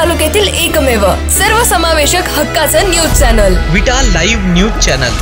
तालुक्यातील एकमेव सर्वसमावेशक हक्काचं न्यूज चॅनल विटा लाईव्ह न्यूज चॅनल।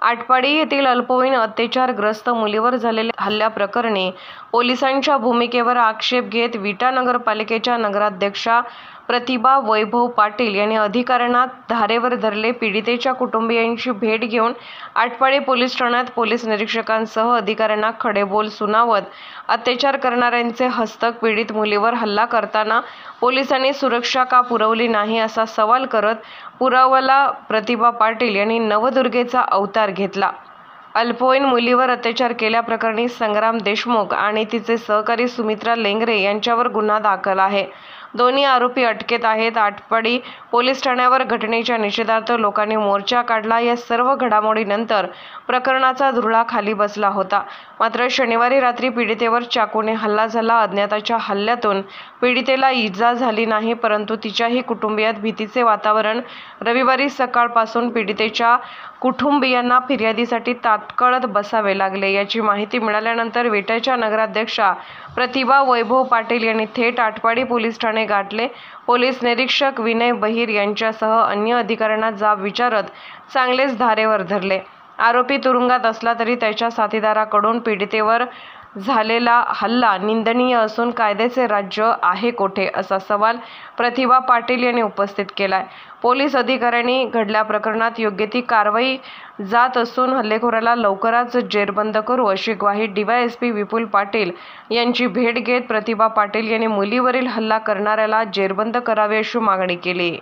आटपाडी येथील अल्पवयीन अत्याचारग्रस्त मुलीवर झालेल्या हल्ल्याप्रकरणी पोलिसांच्या भूमिकेवर आक्षेप घेत विटा नगरपालिकेच्या नगराध्यक्षा प्रतिभा वैभव पाटील यांनी अधिकाऱ्यांना धारेवर धरले। पीडितेच्या कुटुंबियांची भेट घेऊन आटपाडी पोलीस ठाण्यात पोलीस निरीक्षकांसह अधिकाऱ्यांना खडेबोल सुनावत अत्याचार करणाऱ्यांचे हस्तक पीडित मुलीवर हल्ला करताना पोलिसांनी सुरक्षा का पुरवली नाही असा सवाल करत पुरावाला प्रतिभा पाटील यांनी नवदुर्गेचा अवतार घेतला। अल्पवयीन मुलीवर अत्याचार केल्याप्रकरणी संग्राम देशमुख आणि तिचे सहकारी सुमित्रा लेंगरे यांच्यावर गुन्हा दाखल आहे। दोन्ही आरोपी अटकेत आहेत। आटपाडी पोलीस ठाण्यावर घटनेच्या निषेधार्थ लोकांनी मोर्चा काढला। या सर्व घडामोडीनंतर प्रकरणाचा धुरळा खाली बसला होता। मात्र शनिवारी रात्री पीडितेवर चाकूने हल्ला झाला। अज्ञाताच्या हल्ल्यातून पीडितेला इजा झाली नाही, परंतु तिच्याही कुटुंबियात भीतीचे वातावरण। रविवारी सकाळपासून पीडितेच्या कुटुंबियांना फिर्यादीसाठी ताटकळत बसावे लागले। याची माहिती मिळाल्यानंतर विट्याच्या नगराध्यक्षा प्रतिभा वैभव पाटील यांनी थेट आटपाडी पोलीस ठाणे गाठले। पोलीस निरीक्षक विनय बहिर यांच्यासह अन्य अधिकाऱ्यांना जाब विचारत चांगलेच धारेवर धरले। आरोपी तुरुंगात असला तरी त्याच्या साथीदाराकडून पीडितेवर झालेला हल्ला निंदनीय असून कायद्याचे राज्य आहे कोठे, असा सवाल प्रतिभा पाटील यांनी उपस्थित केलाय। पोलीस अधिकाऱ्यांनी घडल्या प्रकरणात योग्य ती कारवाई जात असून हल्लेखोराला लवकरच जेरबंद करू अशी ग्वाही डीवायएसपी विपुल पाटील यांची भेट घेत प्रतिभा पाटील यांनी मुलीवरील हल्ला करणाऱ्याला जेरबंद करावे अशी मागणी केली।